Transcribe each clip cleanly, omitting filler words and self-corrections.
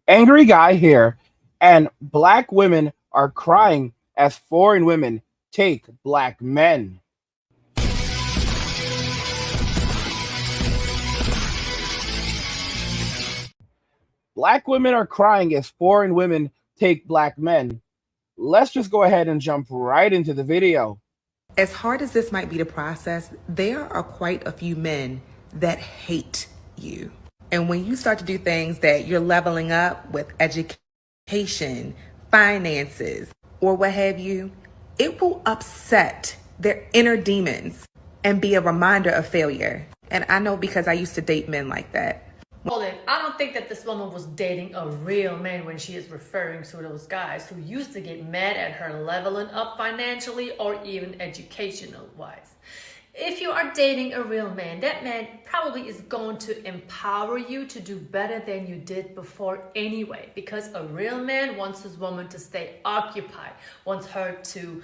Angry guy here, and black women are crying as foreign women take black men. Black women are crying as foreign women take black men. Let's just go ahead and jump right into the video. As hard as this might be to process, there are quite a few men that hate you. And when you start to do things that you're leveling up with education, finances, or what have you, it will upset their inner demons and be a reminder of failure. And I know because I used to date men like that. Hold it. I don't think that this woman was dating a real man when she is referring to those guys who used to get mad at her leveling up financially or even educational wise. If you are dating a real man, that man probably is going to empower you to do better than you did before anyway, because a real man wants his woman to stay occupied, wants her to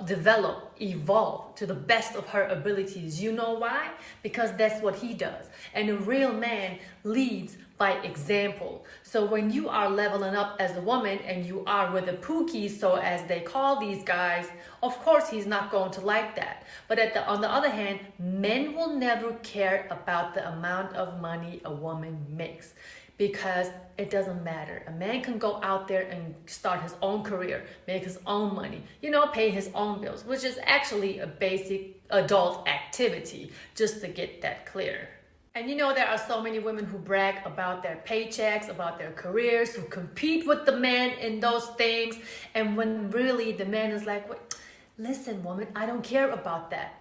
develop, evolve to the best of her abilities. You know why? Because that's what he does. And a real man leads by example. So when you are leveling up as a woman and you are with a pookie, so as they call these guys, of course he's not going to like that. But on the other hand, men will never care about the amount of money a woman makes, because it doesn't matter. A man can go out there and start his own career, make his own money, pay his own bills, which is actually a basic adult activity, just to get that clear. And there are so many women who brag about their paychecks, about their careers, who compete with the man in those things. And when really the man is like, wait, listen, woman, I don't care about that.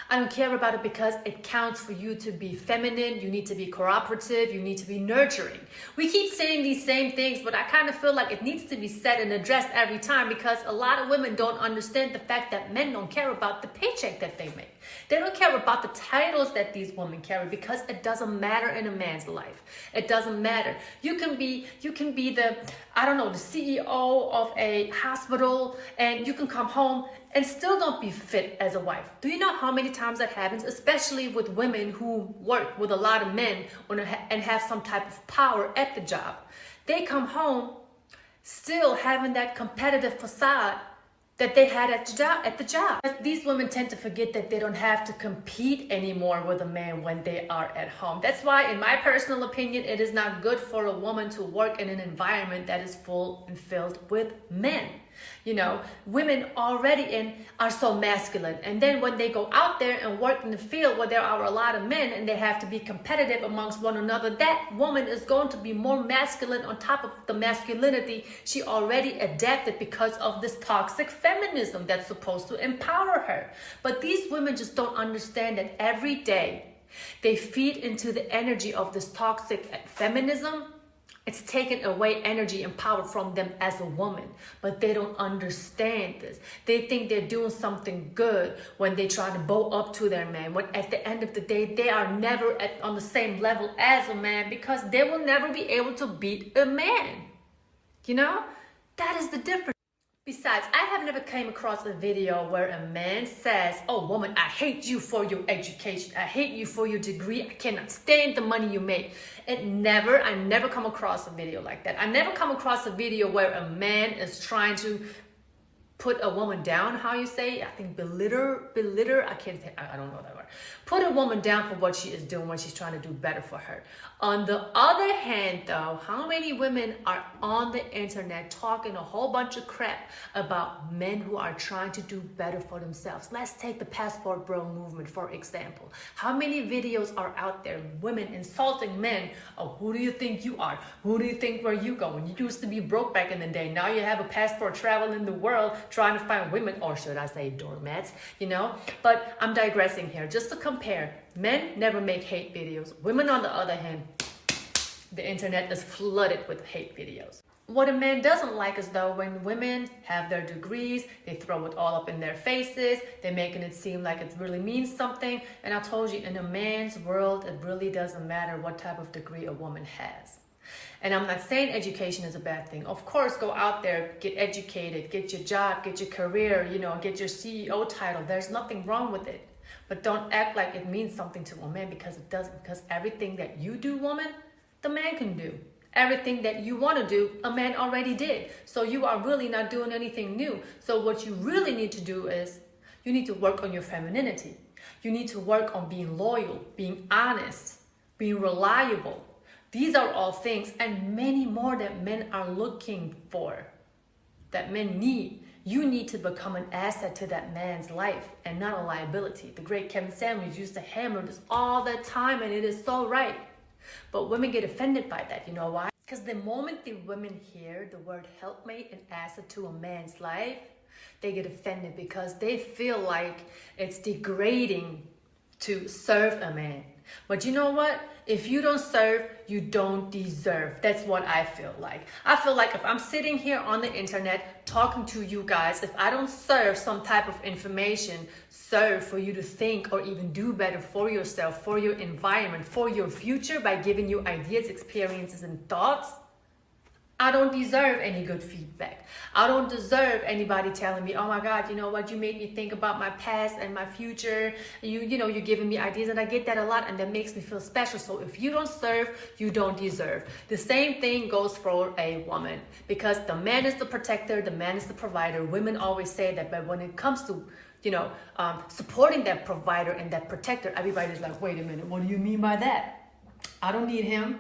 I don't care about it because it counts for you to be feminine. You need to be cooperative. You need to be nurturing. We keep saying these same things, but I kind of feel like it needs to be said and addressed every time, because a lot of women don't understand the fact that men don't care about the paycheck that they make. They don't care about the titles that these women carry, because it doesn't matter in a man's life. It doesn't matter. You can be the CEO of a hospital, and you can come home and still don't be fit as a wife. Do you know how many times that happens, especially with women who work with a lot of men and have some type of power at the job? They come home still having that competitive facade that they had at the job. These women tend to forget that they don't have to compete anymore with a man when they are at home. That's why, in my personal opinion, it is not good for a woman to work in an environment that is full and filled with men. Women already are so masculine, and then when they go out there and work in the field where there are a lot of men and they have to be competitive amongst one another, that woman is going to be more masculine on top of the masculinity she already adapted because of this toxic feminism that's supposed to empower her. But these women just don't understand that every day they feed into the energy of this toxic feminism. It's taken away energy and power from them as a woman, but they don't understand this. They think they're doing something good when they try to bow up to their man, when at the end of the day, they are never on the same level as a man, because they will never be able to beat a man. That is the difference. Besides, I have never came across a video where a man says, "Oh, woman, I hate you for your education. I hate you for your degree. I cannot stand the money you make." I never come across a video like that. I never come across a video where a man is trying to put a woman down, how you say, I think belittle, I don't know that word. Put a woman down for what she is doing when she's trying to do better for her. On the other hand, though, how many women are on the internet talking a whole bunch of crap about men who are trying to do better for themselves? Let's take the passport bro movement, for example. How many videos are out there, women insulting men? "Oh, who do you think you are? Who do you think where you going? You used to be broke back in the day. Now you have a passport traveling the world trying to find women," or should I say doormats, But I'm digressing here. Just to compare, men never make hate videos. Women, on the other hand, the internet is flooded with hate videos. What a man doesn't like is, though, when women have their degrees, they throw it all up in their faces, they're making it seem like it really means something. And I told you, in a man's world, it really doesn't matter what type of degree a woman has. And I'm not saying education is a bad thing. Of course, go out there, get educated, get your job, get your career, get your CEO title. There's nothing wrong with it. But don't act like it means something to a man, because it doesn't. Because everything that you do, woman, the man can do. Everything that you want to do, a man already did. So you are really not doing anything new. So what you really need to do is you need to work on your femininity. You need to work on being loyal, being honest, being reliable. These are all things and many more that men are looking for, that men need. You need to become an asset to that man's life and not a liability. The great Kevin Samuels used to hammer this all the time, and it is so right. But women get offended by that. You know why? Because the moment the women hear the word helpmate and asset to a man's life, they get offended because they feel like it's degrading to serve a man. But you know what? If you don't serve, you don't deserve. That's what I feel like. I feel like if I'm sitting here on the internet talking to you guys, if I don't serve some type of information, serve for you to think or even do better for yourself, for your environment, for your future by giving you ideas, experiences, and thoughts, I don't deserve any good feedback. I don't deserve anybody telling me, oh my God, you know what, you made me think about my past and my future. You're giving me ideas, and I get that a lot, and that makes me feel special. So if you don't serve, you don't deserve. The same thing goes for a woman, because the man is the protector, the man is the provider. Women always say that, but when it comes to supporting that provider and that protector, everybody's like, wait a minute, what do you mean by that? I don't need him.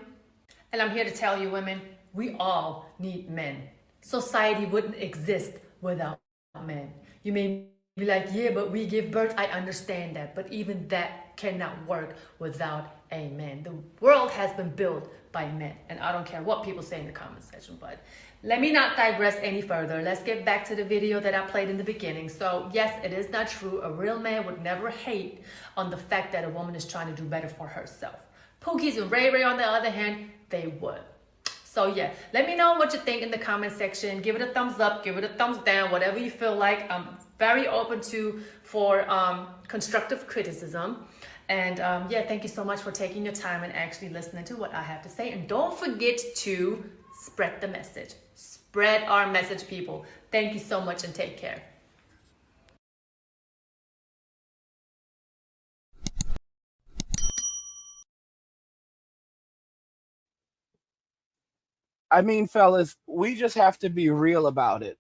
And I'm here to tell you, women, we all need men. Society wouldn't exist without men. You may be like, yeah, but we give birth. I understand that. But even that cannot work without a man. The world has been built by men. And I don't care what people say in the comment section. But let me not digress any further. Let's get back to the video that I played in the beginning. So yes, it is not true. A real man would never hate on the fact that a woman is trying to do better for herself. Pookies and Ray Ray, on the other hand, they would. So yeah, let me know what you think in the comment section. Give it a thumbs up, give it a thumbs down, whatever you feel like. I'm very open for constructive criticism. And yeah, thank you so much for taking your time and actually listening to what I have to say. And don't forget to spread the message. Spread our message, people. Thank you so much and take care. I mean, fellas, we just have to be real about it.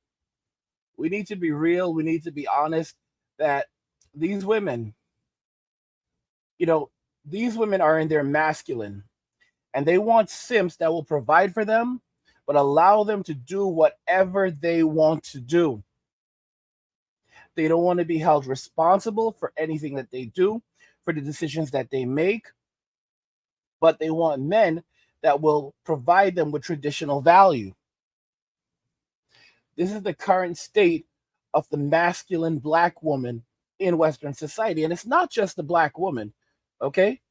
We need to be real. We need to be honest that these women, these women are in their masculine, and they want simps that will provide for them, but allow them to do whatever they want to do. They don't want to be held responsible for anything that they do, for the decisions that they make, but they want men that will provide them with traditional value. This is the current state of the masculine Black woman in Western society. And it's not just the Black woman, okay?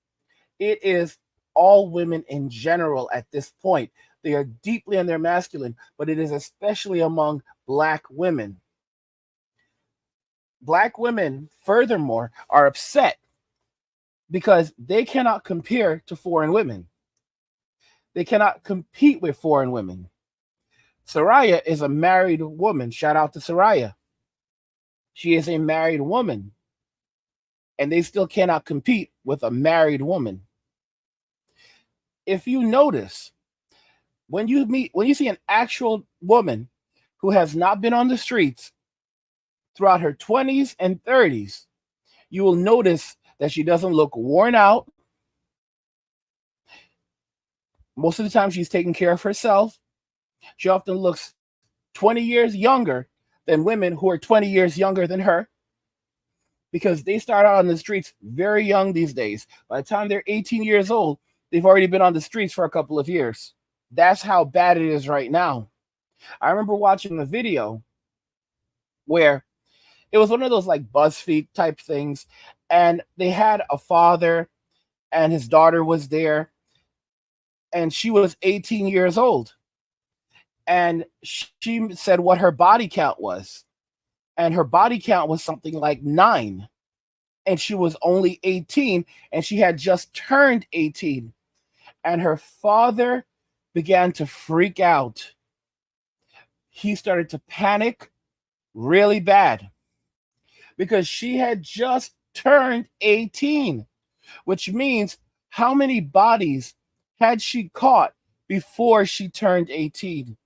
It is all women in general at this point. They are deeply in their masculine, but it is especially among Black women. Black women, furthermore, are upset because they cannot compare to foreign women. They cannot compete with foreign women. Soraya is a married woman. Shout out to Soraya. She is a married woman, and they still cannot compete with a married woman. If you notice, when you see an actual woman who has not been on the streets throughout her 20s and 30s, you will notice that she doesn't look worn out. Most of the time, she's taking care of herself. She often looks 20 years younger than women who are 20 years younger than her, because they start out on the streets very young these days. By the time they're 18 years old, they've already been on the streets for a couple of years. That's how bad it is right now. I remember watching a video where it was one of those like BuzzFeed type things, and they had a father and his daughter was there, and she was 18 years old. And she said what her body count was. And her body count was something like 9. And she was only 18, and she had just turned 18. And her father began to freak out. He started to panic really bad because she had just turned 18, which means how many bodies had she caught before she turned 18.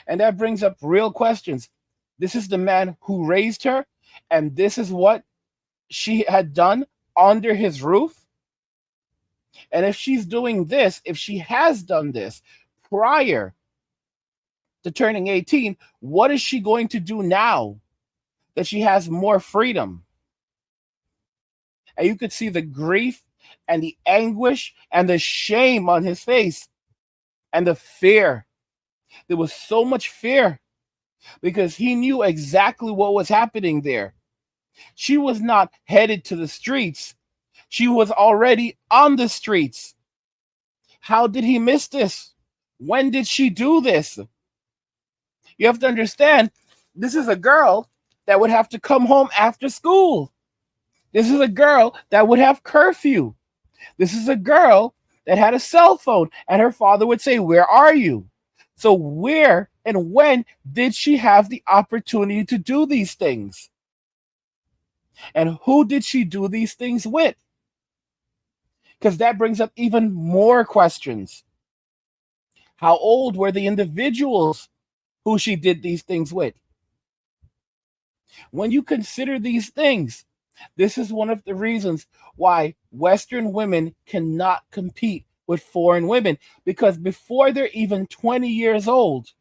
And that brings up real questions. This is the man who raised her, and this is what she had done under his roof. And if she's doing this, if she has done this prior to turning 18, what is she going to do now that she has more freedom? And you could see the grief and the anguish and the shame on his face and the fear. There was so much fear because he knew exactly what was happening there. She was not headed to the streets. She was already on the streets. How did he miss this? When did she do this? You have to understand, this is a girl that would have to come home after school. This is a girl that would have curfew. This is a girl that had a cell phone, and her father would say, "Where are you?" So where and when did she have the opportunity to do these things? And who did she do these things with? Because that brings up even more questions. How old were the individuals who she did these things with? When you consider these things, this is one of the reasons why Western women cannot compete with foreign women, because before they're even 20 years old,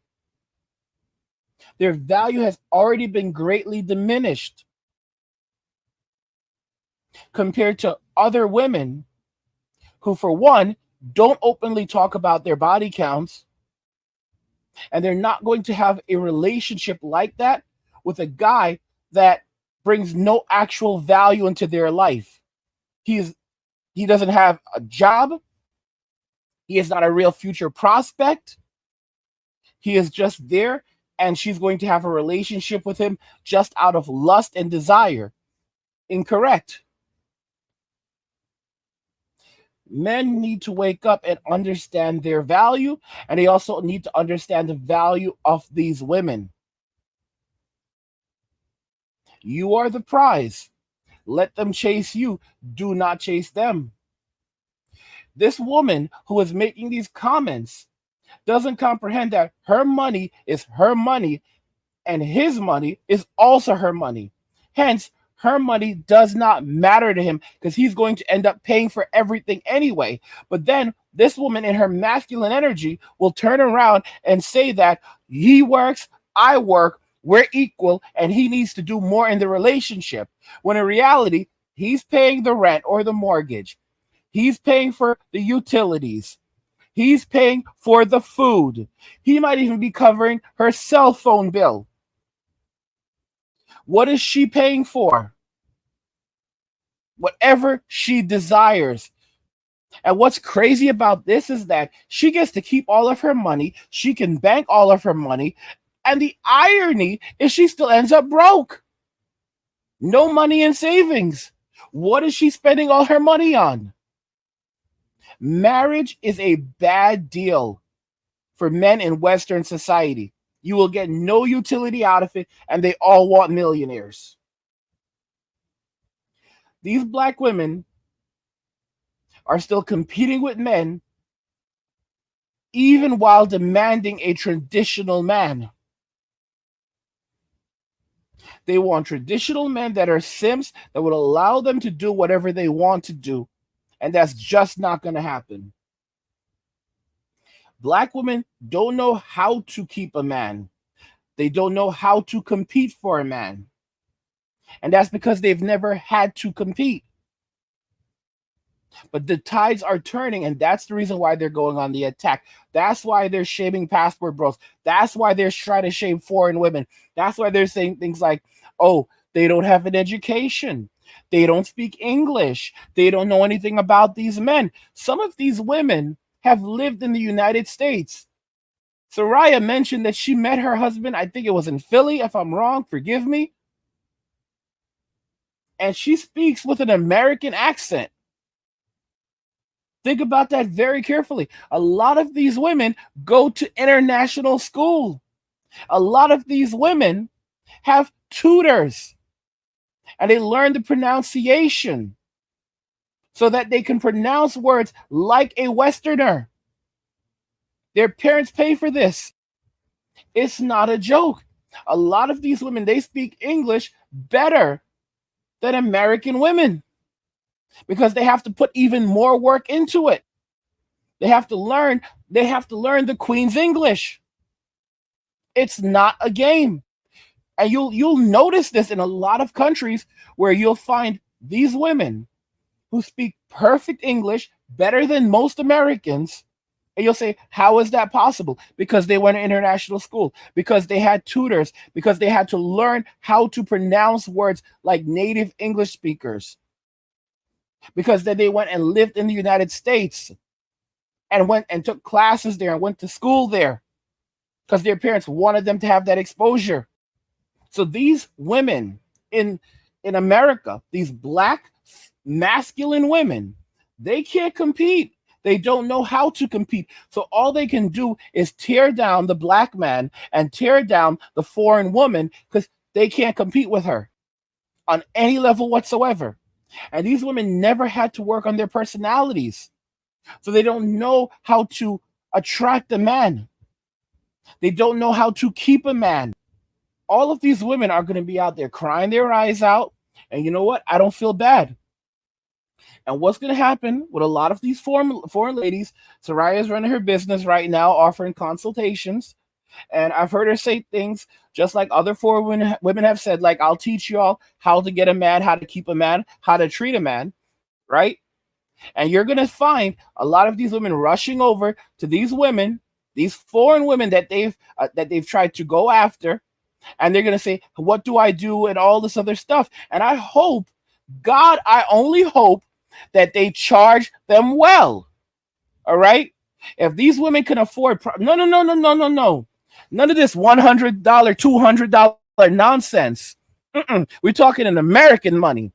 their value has already been greatly diminished compared to other women who, for one, don't openly talk about their body counts, and they're not going to have a relationship like that with a guy that brings no actual value into their life. He doesn't have a job. He is not a real future prospect. He is just there, and she's going to have a relationship with him just out of lust and desire. Incorrect. Men need to wake up and understand their value, and they also need to understand the value of these women. You are the prize. Let them chase you. Do not chase them. This woman who is making these comments doesn't comprehend that her money is her money and his money is also her money. Hence, her money does not matter to him because he's going to end up paying for everything anyway. But then this woman in her masculine energy will turn around and say that he works, I work, we're equal, and he needs to do more in the relationship. When in reality, he's paying the rent or the mortgage. He's paying for the utilities. He's paying for the food. He might even be covering her cell phone bill. What is she paying for? Whatever she desires. And what's crazy about this is that she gets to keep all of her money. She can bank all of her money. And the irony is she still ends up broke. No money in savings. What is she spending all her money on? Marriage is a bad deal for men in Western society. You will get no utility out of it, and they all want millionaires. These black women are still competing with men, even while demanding a traditional man. They want traditional men that are simps that would allow them to do whatever they want to do. And that's just not going to happen. Black women don't know how to keep a man. They don't know how to compete for a man. And that's because they've never had to compete. But the tides are turning, and that's the reason why they're going on the attack. That's why they're shaming passport bros. That's why they're trying to shame foreign women. That's why they're saying things like, oh, they don't have an education. They don't speak English. They don't know anything about these men. Some of these women have lived in the United States. Soraya mentioned that she met her husband, I think it was in Philly, if I'm wrong, forgive me. And she speaks with an American accent. Think about that very carefully. A lot of these women go to international school. A lot of these women have tutors, and they learn the pronunciation. so that they can pronounce words like a Westerner. Their parents pay for this. It's not a joke. A lot of these women, they speak English better than American women because they have to put even more work into it. They have to learn the Queen's English. It's not a game. And you'll notice this in a lot of countries where you'll find these women who speak perfect English better than most Americans. And you'll say, how is that possible? Because they went to international school, because they had tutors, because they had to learn how to pronounce words like native English speakers, because then they went and lived in the United States and went and took classes there and went to school there because their parents wanted them to have that exposure. So these women in America, these black masculine women, they can't compete. They don't know how to compete. So all they can do is tear down the black man and tear down the foreign woman because they can't compete with her on any level whatsoever. And these women never had to work on their personalities. So they don't know how to attract a man. They don't know how to keep a man. All of these women are going to be out there crying their eyes out. And you know what? I don't feel bad. And what's going to happen with a lot of these foreign ladies, Soraya is running her business right now, offering consultations. And I've heard her say things just like other foreign women have said, like, I'll teach y'all how to get a man, how to keep a man, how to treat a man, right? And you're going to find a lot of these women rushing over to these women, these foreign women that they've tried to go after. And they're going to say, what do I do? And all this other stuff. And I hope, God, I only hope that they charge them well. All right. If these women can afford, no. None of this $100, $200 nonsense. We're talking in American money.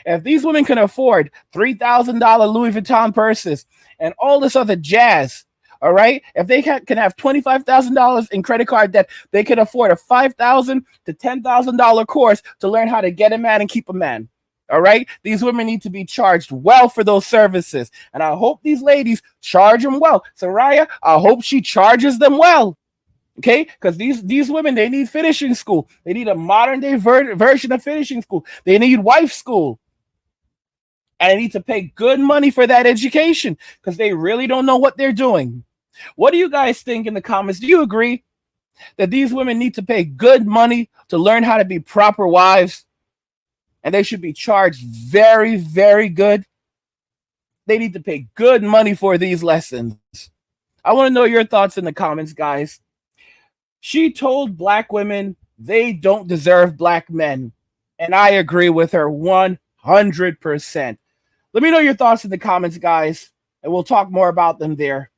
If these women can afford $3,000 Louis Vuitton purses and all this other jazz, all right, if they can have $25,000 in credit card debt, they can afford a $5,000 to $10,000 course to learn how to get a man and keep a man. All right, these women need to be charged well for those services, and I hope these ladies charge them well. Soraya, I hope she charges them well. Okay, because these women, they need finishing school. They need a modern day version of finishing school. They need wife school. And they need to pay good money for that education because they really don't know what they're doing. What do you guys think in the comments? Do you agree that these women need to pay good money to learn how to be proper wives? And they should be charged very, very good. They need to pay good money for these lessons. I want to know your thoughts in the comments, guys. She told black women they don't deserve black men. And I agree with her 100%. Let me know your thoughts in the comments, guys. And we'll talk more about them there.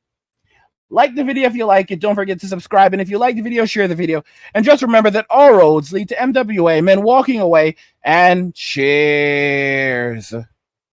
Like the video if you like it. Don't forget to subscribe. And if you like the video, share the video. And just remember that all roads lead to MWA, men walking away. And cheers.